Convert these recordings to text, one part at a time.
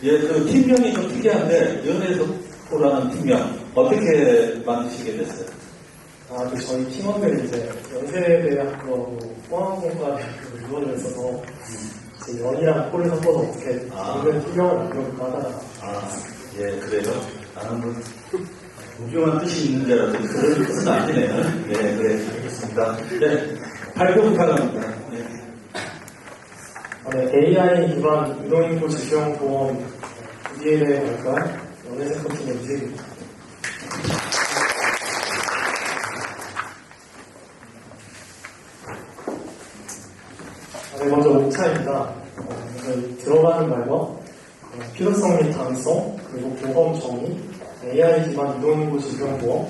예, 그 팀명이 좀 특이한데, 연애석고라는 팀명, 어떻게 만드시게 됐어요? 저희 팀원들이 이제 연세대학교하고 포항공과대학교를 이원을 했어서 이제 연이랑 코를 섞어서 어떻게 다른 팀명을 만들어볼까 하다가. 예, 그래요? 뭐, 무중한 뜻이 있는 줄 알았더니 그런 뜻은 아니네요. 네, 그래, 알겠습니다. 네, 발표 부탁합니다. 네. AI 기반 유동인구 질병 보험 구디에 대해 발표할 연예세포팀의 이세입니다. 먼저 5차입니다. 들어가는 말과 필요성 및 가능성, 그리고 보험 정의, AI 기반 유동인구 질병보험,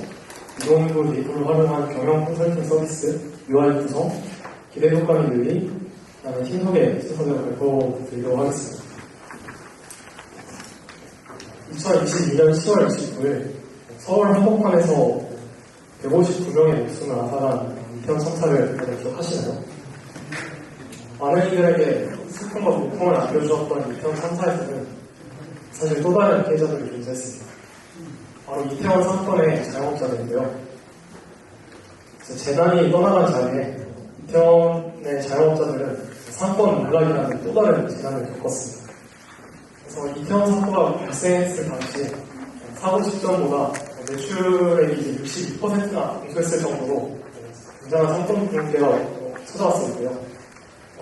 유동인구 데이터를 활용한 경영 컨설팅 서비스, UI 구성, 기대 효과 및 윤리, 그다음에 팀 소개 순서대로 발표드리도록 하겠습니다. 2022년 10월 29일 서울 한복판에서 159명의 목숨을 앗아간 이태원 참사를 다들 기억하시나요? 많은 이들에게 슬픔과 고통을 안겨주었던 이태원 참사에서는 사실 또 다른 피해자들이 존재했습니다. 바로 이태원 사건의 자영업자들인데요. 재단이 떠나간 자리에 이태원의 자영업자들은 사건 몰락이라는 또 다른 재난을 겪었습니다. 그래서 이태원 사고가 발생했을 당시 사고 직전보다 매출액이 62%나 감소했을 정도로 굉장한 상권 붕괴가 찾아왔었는데요.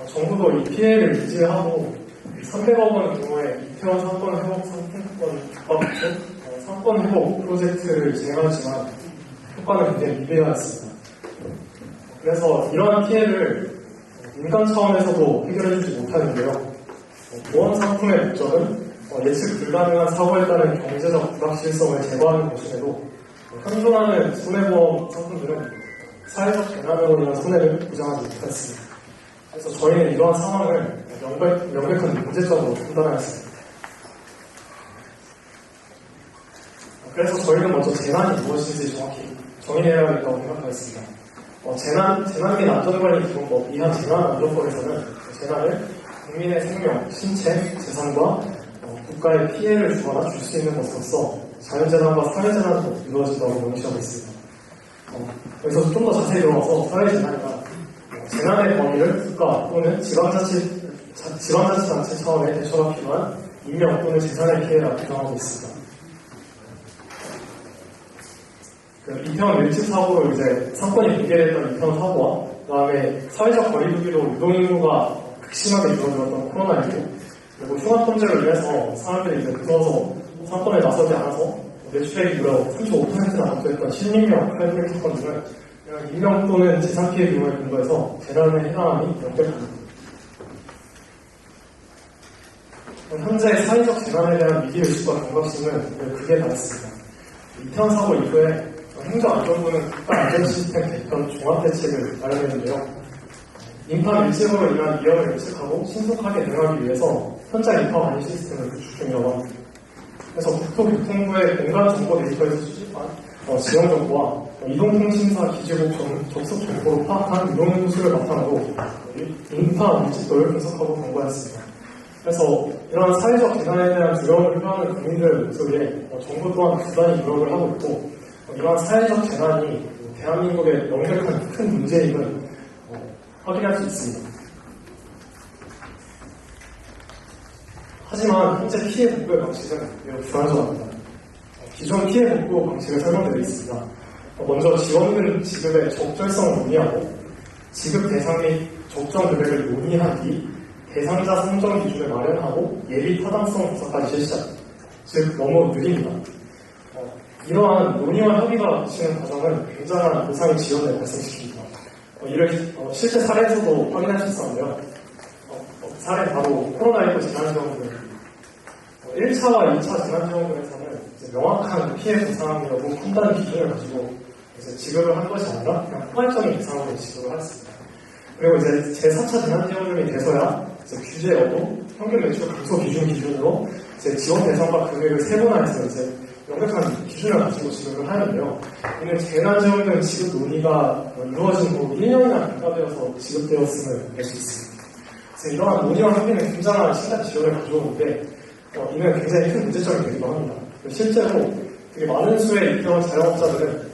정부도 이 피해를 인지하고 300억 원 규모의 이태원 사건 회복 상품권 국가 사건 회복 프로젝트를 진행하지만 효과는 굉장히 미비하였습니다. 그래서 이러한 피해를 민간 차원에서도 해결해주지 못하는데요. 보험 상품의 목적은 예측 불가능한 사고에 따른 경제적 불확실성을 제거하는 것임에도 현존하는 손해보험 상품들은 사회적 재난으로 인한 손해를 보장하지 못했습니다. 그래서 저희는 이러한 상황을 명백한 문제점으로 판단하였습니다. 그래서 저희는 먼저 재난이 무엇인지 정확히 정의해야겠다고 생각하였습니다. 재난 및 안전관리 기본법 이하 재난안전법에서는 재난을 국민의 생명, 신체, 재산과 국가의 피해를 주거나 줄 수 있는 것으로서 자연재난과 사회재난도 이루어진다고 명시하고 있습니다. 여기서 좀 더 자세히 들어가서 사회재난이나 재난의 범위를 국가 또는 지방자치단체 차원의 대처가 필요한 인명 또는 재산의 피해라 규정하고 있습니다. 이태원 밀집 사고로 이제 사건이 붕괴됐던 이태원 사고와 그다음에 사회적 거리두기로 유동인구가 극심하게 줄어들었던 코로나19 그리고 흉악범죄로 인해서 사람들이 이제 무서워서 사건에 나서지 않아서 매출액이 무려 35%나 감소했던 신림명 칼뱅 사건 등은 인명 또는 재산 피해 규모에 근거해서 재난에 해당함이 명백합니다. 현재 사회적 재난에 대한 위기의식과 경각심은 크게 다르습니다. 이태원 사고 이후에 행정안전부는 국가안전시스템 개편 종합대책을 마련했는데요. 인파 밀집으로 인한 위험을 예측하고 신속하게 대응하기 위해서 현장 인파 관리 시스템을 구축 중이라고 합니다. 그래서 국토교통부의 공간정보 데이터에서 수집한 지형정보와 이동통신사 기지국 접속 정보로 파악한 이동인구 수를 바탕으로 인파 밀집도를 분석하고 권고했습니다. 그래서 이러한 사회적 재난에 대한 두려움을 표하는 국민들의 목소리에 정부 또한 부단히 노력을 하고 있고 이러한 사회적 재난이 대한민국의 명백한 큰 문제임을 확인할 수 있습니다. 하지만 현재 피해 복구의 방식은 매우 불안정합니다. 기존 피해 복구 방식을 설명드리겠습니다. 먼저 지원금 지급의 적절성을 논의하고 지급 대상 및 적정 금액을 논의한 뒤 대상자 선정 기준을 마련하고 예비 타당성 조사까지 실시합니다. 즉 너무 느립니다. 이러한 논의와 협의가 거치는 과정은 굉장한 보상의 지연을 발생시킵니다. 이를 실제 사례에서도 확인할 수 있었는데요. 사례는 바로 코로나19 재난지원금 1차와 2차 재난지원금에서는 명확한 피해 보상 여부 판단 기준을 가지고 이제 지급을 한 것이 아니라 그냥 포괄적인 대상으로 지급을 했습니다. 그리고 이제 제4차 재난지원금이 돼서야 이제 규제 여부, 평균 매출 감소 기준으로 이제 지원 대상과 금액을 세분화해서 이제 명백한 기준을 가지고 지급을 하는데요. 오늘 재난지원금 지급 논의가 이루어진 후 1년이나 경과되어서 지급되었음을 알 수 있습니다. 그래서 이러한 논의와 협의는 굉장한 시간 지원을 가져오는데 이는 굉장히 큰 문제점이 되기도 합니다. 실제로 되게 많은 수의 유명 자영업자들은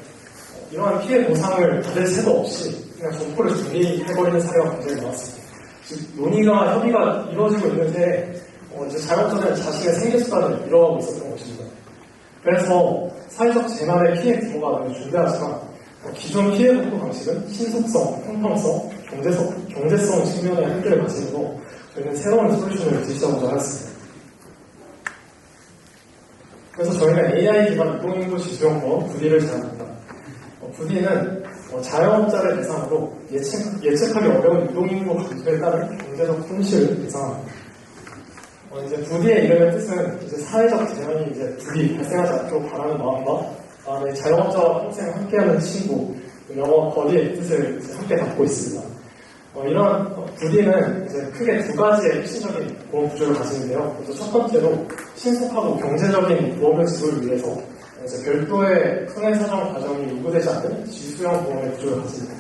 이러한 피해 보상을 받을 새도 없이 그냥 점포를 정리해버리는 사례가 굉장히 많았습니다. 즉, 논의가 협의가 이루어지고 있는 데 이제 자영업자들은 자신의 생계수단을 잃어가고 있었던 것입니다. 그래서 사회적 재난의 피해 규모가 매우 중대하지만 기존 피해 복구 방식은 신속성, 형평성, 경제성 측면의 한계를 가지고 저희는 새로운 솔루션을 제시하고자 하였습니다. 그래서 저희는 AI 기반 유동인구 지수형법 부디를 제안합니다. 부디는 자영업자를 대상으로 예측하기 어려운 유동인구 감소에 따른 경제적 손실을 예상합니다. 이제 부디의 이름의 뜻은 이제 사회적 재난이 이제 부디 발생하지 않도록 바라는 마음과 그다음에 자영업자와 평생 함께하는 친구, 영어 버디의 뜻을 이제 함께 갖고 있습니다. 이런 부디는 이제 크게 두 가지의 핵심적인 보험 구조를 가지는데요. 먼저 첫 번째로 신속하고 경제적인 보험을 지불을 위해서 이제 별도의 손해사정 과정이 요구되지 않는 지수형 보험의 구조를 가집니다.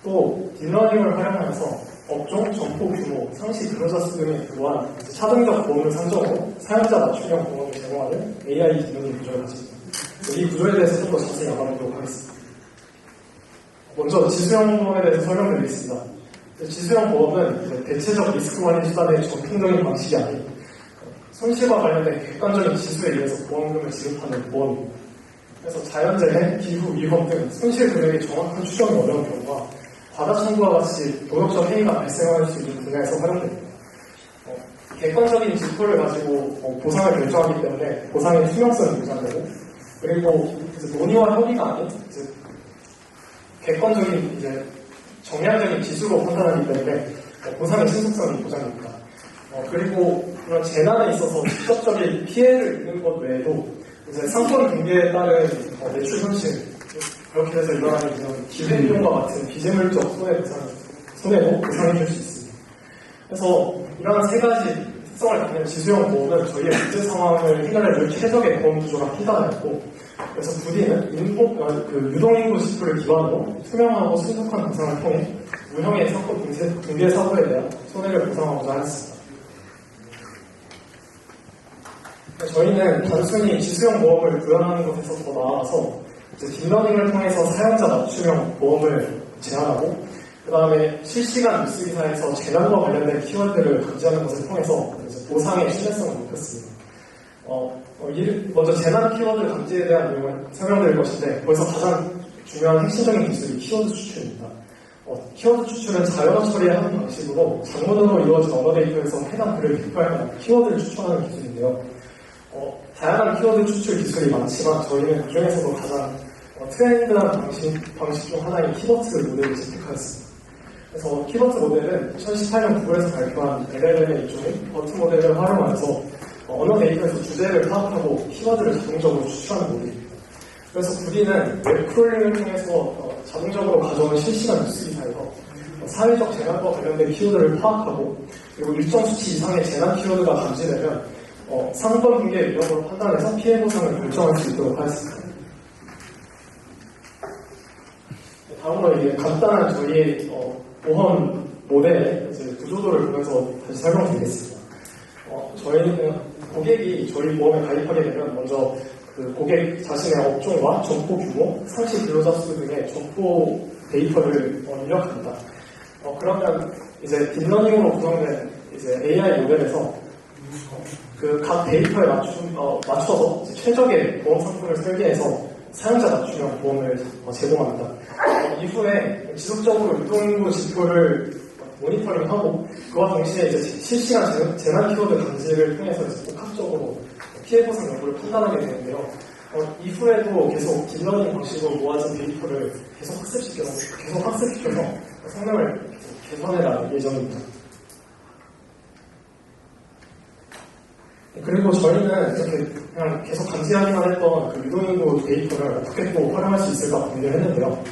또 딥러닝을 활용하면서 업종, 점포 규모, 상시 근로자 수 등에 또한 차등적 보험을 산정으로 사용자 맞춤형 보험을 제공하는 AI 딥러닝 구조를 가집니다. 이 구조에 대해서 좀 더 자세히 알아보도록 하겠습니다. 먼저 지수형 보험에 대해서 설명드리겠습니다. 지수형 보험은 이제 대체적 리스크 관리 수단의 전통적인 방식이 아닌 손실과 관련된 객관적인 지수에 의해서 보험금을 지급하는 보험입니다. 그래서 자연재해, 기후, 위험 등 손실 금액의 정확한 추정이 어려운 경우가 과다 청구와 같이 도덕적 해이가 발생할 수 있는 분야에서 활용됩니다. 객관적인 지표를 가지고 보상을 결정하기 때문에 보상의 투명성이 보장되고, 그리고 이제 논의와 협의가 아닌 이제 객관적인 이제 정량적인 지수로 판단하기 때문에 보상의 신속성이 보장됩니다. 그리고 그런 재난에 있어서 직접적인 피해를 입는 것 외에도 이제 상권 붕괴에 따른 매출 손실, 그렇게 해서 일어나는 이런 기회비용과 같은 비재물적 손해도 보상해 줄 수 있습니다. 그래서 이러한 세 가지 특성을 갖는 지수형 보험은 저희의 문제 상황을 해결해줄 최적의 보험 구조가 필요하였고, 그래서 부디는 유동인구 지표를 기반으로 투명하고 신속한 보상을 통해 무형의 사건 붕괴 사고에 대한 손해를 보상하고자 하였습니다. 저희는 단순히 지수형 보험을 구현하는 것에서 더 나아가서 딥러닝을 통해서 사용자 맞춤형 보험을 제안하고, 그 다음에 실시간 뉴스 기사에서 재난과 관련된 키워드를 감지하는 것을 통해서 보상의 신뢰성을 높였습니다. 먼저 재난 키워드 감지에 대한 내용을 설명드릴 것인데, 거기서 가장 중요한 핵심적인 기술이 키워드 추출입니다. 키워드 추출은 자연어 처리의 한 방식으로 장문으로 이루어진 언어 데이터에서 해당 글을 비표할 만한 키워드를 추출하는 기술인데요. 다양한 키워드 추출 기술이 많지만 저희는 그중에서도 가장 트렌드한 방식 중 하나인 키버트 모델을 채택하였습니다. 그래서 키버트 모델은 2018년 구글에서 발표한 LLM의 일종인 버트 모델을 활용하면서 언어 데이터에서 주제를 파악하고 키워드를 자동적으로 추출하는 모델입니다. 그래서 부디는 웹크롤링을 통해서 자동적으로 가져오는 실시간 뉴스 기사에서 사회적 재난과 관련된 키워드를 파악하고, 그리고 일정 수치 이상의 재난 키워드가 감지되면 상권 붕괴 위험으로 판단해서 피해 보상을 결정할 수 있도록 하였습니다. 다음으로 이제 간단한 저희의 보험 모델의 구조도를 보면서 다시 설명드리겠습니다. 저희는 고객이 저희 보험에 가입하게 되면 먼저 그 고객 자신의 업종과 점포 규모, 상시 근로자 수 등의 점포 데이터를 입력합니다. 그러면 이제 딥러닝으로 구성된 이제 AI 모델에서 그 각 데이터에 맞춰서 최적의 보험 상품을 설계해서 사용자 맞춤형 보험을 제공합니다. 이후에 지속적으로 유동인구 지표를 모니터링하고, 그와 동시에 이제 실시간 재난 키워드 감지를 통해서 이제 복합적으로 피해 보상 여부를 판단하게 되는데요. 이후에도 계속 딥러닝 방식으로 모아진 데이터를 계속 학습시켜서 성능을 개선해 나갈 예정입니다. 그리고 저희는 이렇게 그냥 계속 감지하기만 했던 그 유동인구 데이터를 어떻게 또 활용할 수 있을까 고민을 했는데요.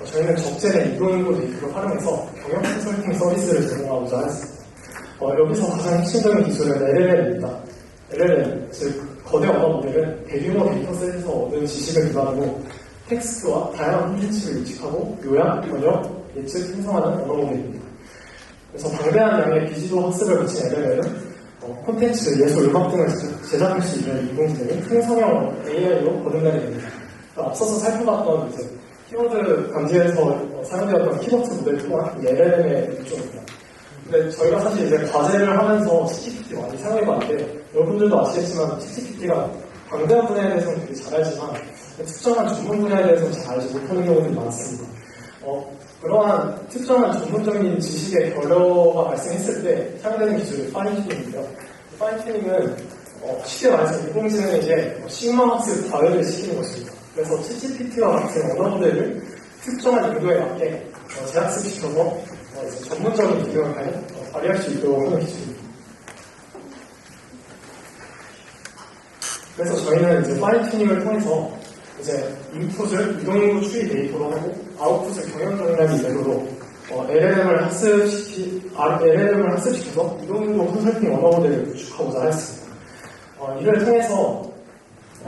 저희는 적재된 유동인구 데이터를 활용해서 경영 컨설팅 서비스를 제공하고자 했습니다. 여기서 가장 핵심적인 기술은 LLM입니다. LLM, 즉 거대 언어 모델은 대규모 데이터셋에서 얻은 지식을 기반으로 텍스트와 다양한 콘텐츠를 인식하고 요약, 번역, 예측, 생성하는 언어 모델입니다. 그래서 방대한 양의 비지도 학습을 거친 LLM은 콘텐츠, 예술, 음악 등을 제작할 수 있는 인공지능이 생성형 AI로 거듭나게 됩니다. 앞서서 살펴봤던 이제 키워드 감지에서 사용되었던 키워드 모델 또한 LLM의 일종입니다. 근데 저희가 사실 이제 과제를 하면서 ChatGPT 많이 사용해봤는데 여러분들도 아시겠지만 ChatGPT가 방대한 분야에 대해서는 되게 잘 알지만 특정한 전문 분야에 대해서는 잘 알지 못하는 경우들이 많습니다. 그러한 특정한 전문적인 지식의 결여가 발생했을 때 사용되는 기술이 파인튜닝인데요. 파인튜닝은 쉽게 말해서 인공지능에 이제 식망학습 과외를 시키는 것입니다. 그래서 ChatGPT와 같은 언어 모델을 특정한 용도에 맞게 재학습시켜서 이제 전문적인 기능을 발휘할 수 있도록 하는 기술입니다. 그래서 저희는 이제 파인튜닝을 통해서 이제 인풋을 유동인구 추이 데이터로 하고 아웃풋을 경영 정렬이 메모로 LLM을 학습시켜서 유동인구 컨설팅 언어 모델을 구축하고자 했습니다. 이를 통해서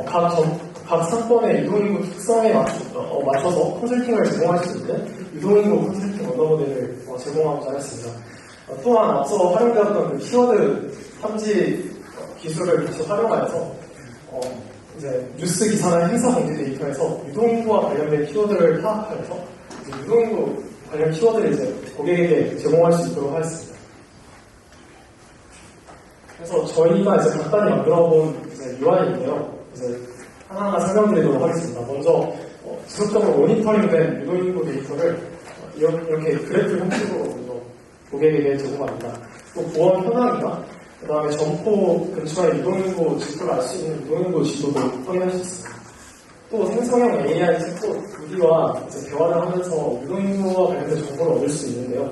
각 사건의 유동인구 특성에 맞춰서 컨설팅을 제공할 수 있는 유동인구 컨설팅 언어 모델을 제공하고자 했습니다. 또한 앞서 활용되었던 그 키워드 탐지 기술을 다시 활용하여서 이제 뉴스 기사나 행사 공지 데이터에서 유동인구와 관련된 키워드를 파악하여서 이제 유동인구 관련 키워드를 이제 고객에게 제공할 수 있도록 하였습니다. 그래서 저희가 이제 간단히 만들어본 이제 UI인데요. 이제 하나하나 설명드리도록 하겠습니다. 먼저 지속적으로 모니터링된 유동인구 데이터를 이렇게 그래프 형식으로 먼저 고객에게 제공합니다. 또 보안 현황이나 그 다음에 점포 근처의 유동인구 지표를 알 수 있는 유동인구 지도도 확인할 수 있습니다. 또 생성형 AI 챗봇 우리와 이제 대화를 하면서 유동인구와 관련된 정보를 얻을 수 있는데요.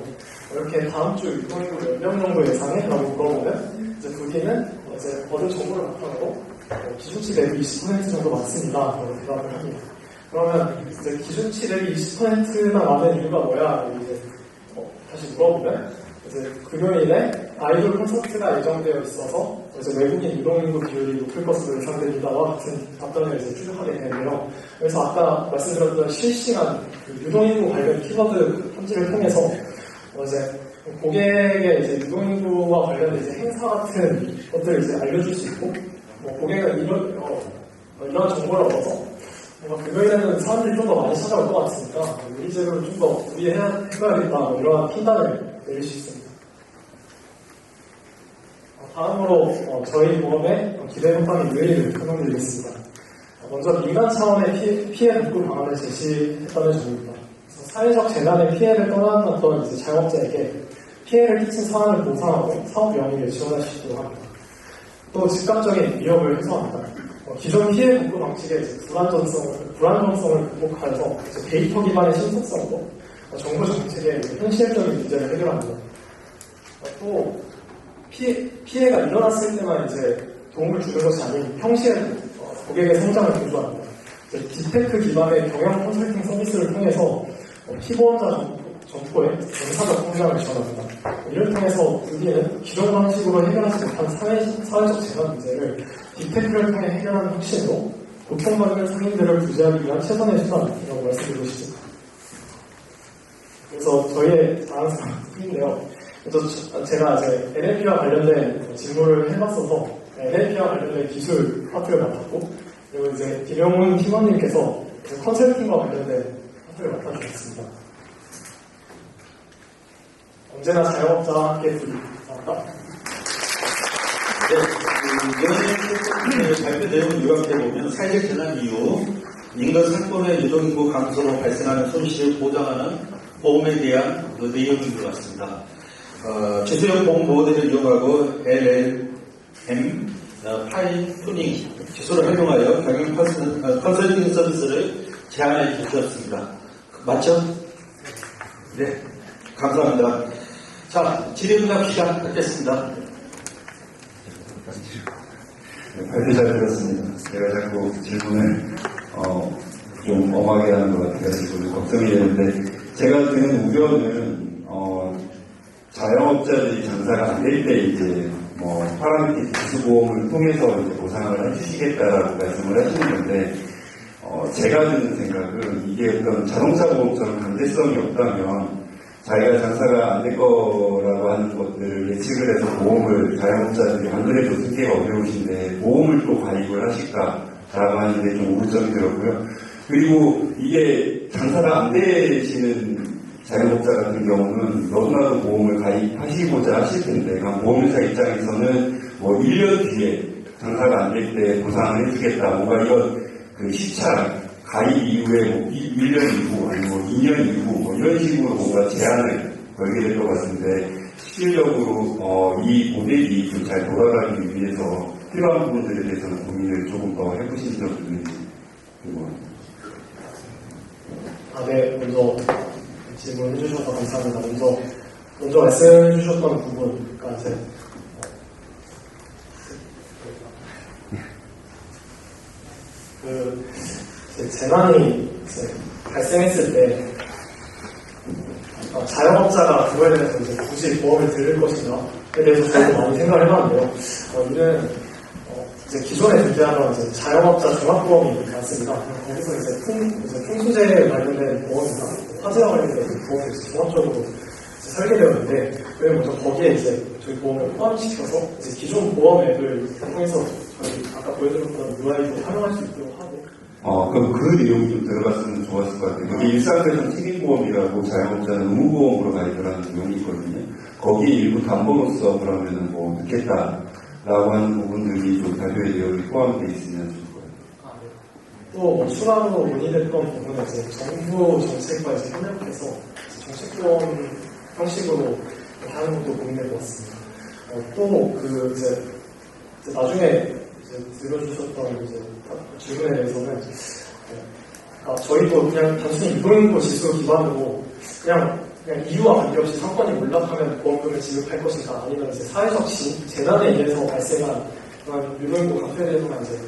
이렇게 다음 주 유동인구 몇 명 정도 예상해? 라고 물어보면 이제 부디는 이제 얻은 정보를 바탕으로 기준치 대비 20% 정도 많습니다. 라고 대답을 합니다. 그러면 이제 기준치 대비 20%나 많은 이유가 뭐야? 이제 다시 물어보면 이제 금요일에 아이돌 콘서트가 예정되어 있어서 이제 외국인 유동인구 비율이 높을 것으로 예상됩니다와 같은 답변을 이제 추적하게 되는데요. 그래서 아까 말씀드렸던 실시간 그 유동인구 관련 키워드 탐지를 통해서 이제 고객의 이제 유동인구와 관련된 이제 행사 같은 것들을 이제 알려줄 수 있고, 고객은 이런 정보를 얻어서 뭔가 금요일에는 사람들이 좀 더 많이 찾아올 것 같으니까 우리 제도를 좀 더 우리해야겠다 이런 판단을 내릴 수 있습니다. 다음으로 저희 모험의 기대 효과의 요인을 설명드리겠습니다. 먼저 민간 차원의 피해 복구 방안을 제시했다는 점입니다. 사회적 재난의 피해를 떠안았던 이제 자영업자에게 피해를 끼친 사안을 보상하고 사업 영위를 지원할 수 있도록 합니다. 또 즉각적인 위협을 해소합니다. 기존 피해 복구 방식의 불안정성을 극복하여서 데이터 기반의 신속성으로 정부 정책의 현실적인 문제를 해결합니다. 또 피해가 일어났을 때만 이제 도움을 주는 것이 아닌 평시에도 고객의 성장을 강조합니다. 디테크 기반의 경영 컨설팅 서비스를 통해서 피보험자 점포의 영사적 성장을 지원합니다. 이를 통해서 우리는 기존 방식으로 해결하지 못한 사회적 재난 문제를 디테크를 통해 해결하는 확신으로 고통받는 상인들을 구제하기 위한 최선의 수단이라고 말씀드리고 싶습니다. 그래서 저희의 자랑스러운 팀인데요. 그래서 제가 이제 NLP와 관련된 직무를 해봤어서 NLP와 관련된 기술 파트를 맡았고, 그리고 이제 김영훈 팀원님께서 컨설팅과 관련된 파트를 맡아주셨습니다. 언제나 자영업자와 함께 둘이 감사합니다. 네, 발표 내용을 요약해보면 사회적 재난 이후 인근 사건의 유동인구 감소로 발생하는 손실을 보장하는 보험에 대한 그 내용인 것 같습니다. 최소형 보험 모델을 이용하고 LLM, 파인튜닝 기술을 활용하여 경영 컨설팅 서비스를 제안해 주셨습니다. 맞죠? 네, 감사합니다. 자, 질의응답 시작하겠습니다. 발표 잘 들었습니다. 제가 자꾸 질문을 좀 엄하게 하는 것 같아가지고 걱정이 되는데, 제가 드는 우려는 자영업자들이 장사가 안 될 때 이제 파라미터 기수보험을 통해서 이제 보상을 해주시겠다라고 말씀을 하시는 건데, 제가 드는 생각은 이게 어떤 자동차 보험처럼 강제성이 없다면 자기가 장사가 안 될 거라고 하는 것들을 예측을 해서 보험을 자영업자들이 안 그래도 승계가 어려우신데 보험을 또 가입을 하실까라고 하는데 좀 우려점이 들었고요. 그리고 이게 장사가 안 되시는 자영업자 같은 경우는 너무나도 보험을 가입하시고자 하실 텐데 보험회사 입장에서는 뭐 1년 뒤에 장사가 안 될 때 보상을 해주겠다 뭔가 이런 그 시차 가입 이후에 뭐 1년 이후 아니면 뭐 2년 이후 뭐 이런 식으로 뭔가 제한을 걸게 될 것 같은데 실질적으로 이 모델이 좀 잘 돌아가기 위해서 필요한 부분들에 대해서는 고민을 조금 더 해보신 적이 있는지 궁금합니다. 네, 먼저 질문해 주셔서 감사합니다. 먼저 말씀해 주셨던 부분, 그러니까 이제 재난이 발생했을 때 자영업자가 그거에 대해서 이제 굳이 보험을 들을 것인가에 대해서 저도 많이 생각을 해봤는데요. 이는 이제 기존에 존재하던 이제 자영업자 종합보험이 많습니다. 거기서 이제 풍수재 관련된 보험이나 화재와 관련된 보험이 종합적으로 설계되어 있는데, 그리고 먼저 거기에 이제 저희 보험을 포함시켜서 이제 기존 보험 앱을 통해서 저희 아까 보여드렸던 UI도 활용할 수 있도록 하고. 그럼 그 내용이 좀 들어갔으면 좋았을 것 같아요. 여기 일상대상 책임보험이라고 자영업자는 의무보험으로 가입을 하는 내용이 있거든요. 거기에 일부 담보로서 그러면은 뭐 넣겠다라고 하는 부분들이 좀 발표에 내용이 포함되어 있으면 좋을 거예요. 네. 또 추가로 논의됐던 부분은 이제 정부 정책과 이제 협력해서 정책보험 형식으로 하는 것도 고민해 보았습니다. 또 이제 나중에 들려주셨던 질문에 대해서는 저희도 그냥 단순히 유동인구 지수 기반으로 그냥 이유와 관계없이 상권이 올라가면 보험금을 지급할 것인가, 아니면 이제 사회적 재난에 의해서 발생한 그런 유동인구 감소에 대해서만 이제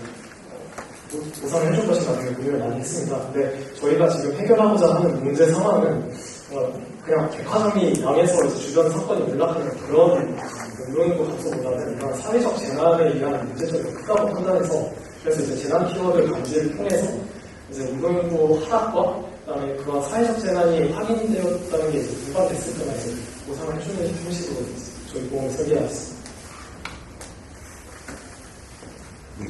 보상을 해줄 것인가 등의 고민을 많이 했습니다. 근데 저희가 지금 해결하고자 하는 문제 상황은 그냥 백화점이 망해서 이제 주변 상권이 올라가는 그런 유동인구 감소보다는 이런 사회적 재난에 의한 문제점이 크다고 판단해서, 그래서 이제 재난 키워드 감지를 통해서 이제 유동인구 하락과 그다음에 그런 사회적 재난이 확인되었다는 게 이제 부과됐을 때만 이제 보상을 해주는 형식으로 저희 보험을 설계하였습니다.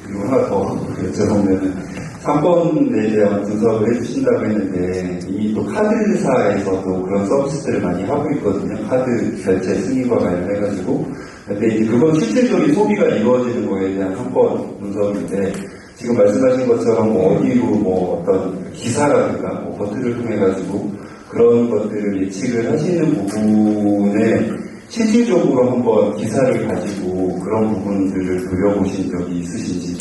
그리고 하나 더 여쭤보면은 상권에 대한 분석을 해주신다고 했는데 이미 또 카드사에서도 그런 서비스들을 많이 하고 있거든요. 카드 결제 승인과 관련해가지고. 근데 이제 그건 실질적인 소비가 이루어지는 거에 대한 상권 분석인데, 지금 말씀하신 것처럼 뭐 어디로 뭐 어떤 기사라든가 뭐 버튼을 통해가지고 그런 것들을 예측을 하시는 부분에 실질적으로 한번 기사를 가지고 그런 부분들을 그려보신 적이 있으신지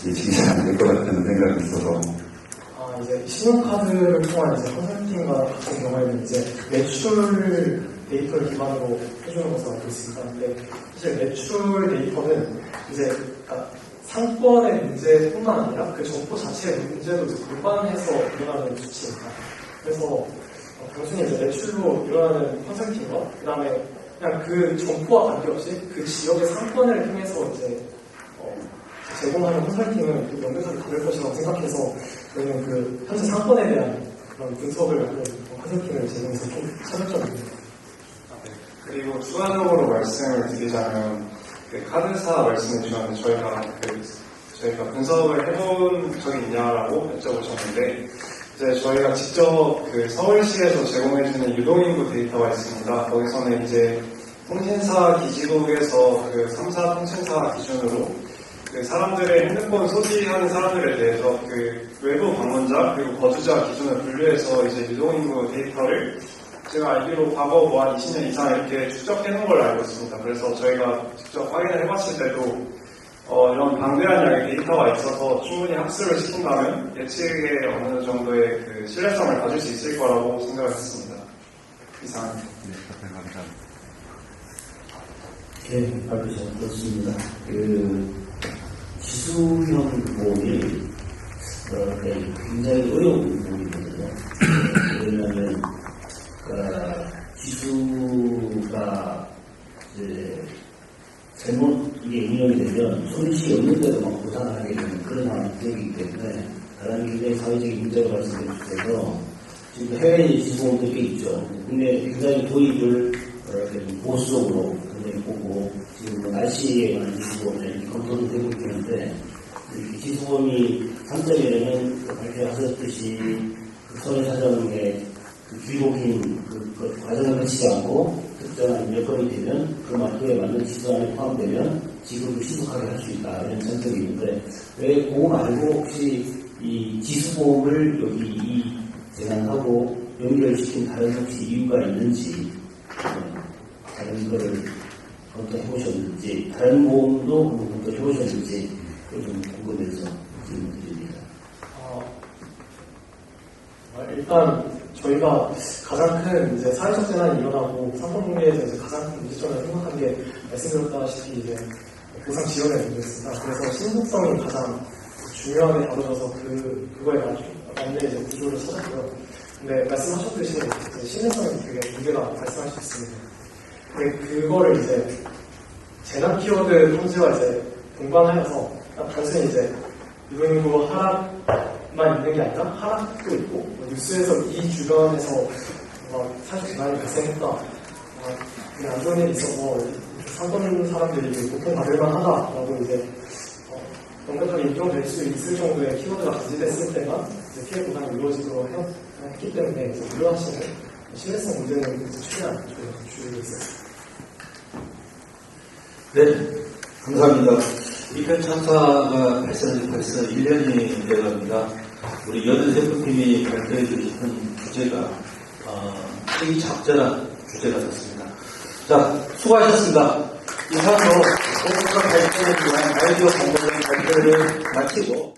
예측이 잘 안 될 것 같다는 생각이 있어서. 이제 신용카드를 통한 이제 컨설팅과 같은 경우에는 이제 매출 데이터를 기반으로 해주는 것을 알고 있습니다. 근데 사실 매출 데이터는 이제 상권의 문제뿐만 아니라 그 점포 자체의 문제도 동반해서 일어나는 수치입니다. 그래서 단순히 이제 매출로 일어나는 컨설팅과 그다음에 그냥 그 점포와 관계없이 그 지역의 상권을 통해서 이제 제공하는 컨설팅은 또 연결성이 다를 것이라고 생각해서 저희는 그 현재 상권에 대한 그런 분석을 하는 컨설팅을 제공해서 좀 차별점입니다. 그리고 추가적으로 말씀을 드리자면 카드사 말씀해 주셨는데 저희가 분석을 해본 적이 있냐라고 여쭤보셨는데, 이제 저희가 직접 서울시에서 제공해주는 유동인구 데이터가 있습니다. 거기서는 이제 통신사 기지국에서 3사 통신사 기준으로 사람들의 핸드폰 소지하는 사람들에 대해서 외부 방문자 그리고 거주자 기준을 분류해서 이제 유동인구 데이터를 제가 알기로 과거 한 20년 이상 이렇게 축적해 놓은 걸로 알고 있습니다. 그래서 저희가 직접 확인을 해봤을 때도 이런 방대한 양의 데이터가 있어서 충분히 학습을 시킨다면 예측에 어느 정도의 신뢰성을 가질 수 있을 거라고 생각을 했습니다. 이상입니다. 네, 감사합니다. 네, 발표 잘 들었습니다. 지수형 보험이 굉장히 어려운 부분이거든요. 왜냐하면 지수가 이제 잘못 이게 운영이 되면 손실이 없는데도 막 보상을 하게 되는 그런 상황이 되기 때문에 가장 굉장히 사회적인 문제가 발생해서 지금 해외 지수보험도 꽤 있죠. 근데 굉장히 도입을 보수적으로 굉장히 보고 지금 뭐 날씨에 관한 지수보험이 검토도 되고 있긴 한데 이 지수보험이 장점이라면 발표하셨듯이 그 손해사정의 그 귀국인 그 과정을 거치지 않고 특정한 여건이 되면 그 마크에 맞는 지수 안에 포함되면 지급을 신속하게 할 수 있다 이런 장점이 있는데 왜 그거 말고 혹시 이 지수보험을 여기 이 재난하고 연결시킨 다른 혹시 이유가 있는지 다른 거를 검토해보셨는지 다른 보험도 검토해보셨는지 좀 궁금해서 질문드립니다. 일단 저희가 가장 큰 이제 사회적 재난이 일어나고 상권분리에서 이제 가장 큰 문제점을 생각한 게 말씀드렸다시피 이제 보상 지원의 문제였습니다. 그래서 신속성이 가장 중요하게 다뤄져서 그거에 맞는 이제 구조를 찾았고요. 근데 말씀하셨듯이 이제 신뢰성이 되게 문제가 발생할 수 있습니다. 근데 그거를 이제 재난 키워드 탐지와 이제 동반하여서 단순히 이제 유흥인구 하락만 있는 게 아니라 하락도 있고 뭐 뉴스에서 이 주변에서 사실 재난이 발생했다, 그냥 안 좋은 일이 있어서 상권 사람들이 고통받을 만하다라고 이제 정답적으로 인정될 수 있을 정도의 키워드가 감지됐을 때만 피해 보상이 이루어지도록 했기 때문에 우려하시는 신뢰성 문제는 최대한 주의하고 있어요. 네, 감사합니다. 이편 참사가 발생한 지 벌써 1년이 되어갑니다. 우리 여든세포팀이 발표해 주신 주제가 되게 적절한 주제가 됐습니다. 자, 수고하셨습니다. 이상으로 오늘과 발표를 위한 아이디어 공모전 발표를 마치고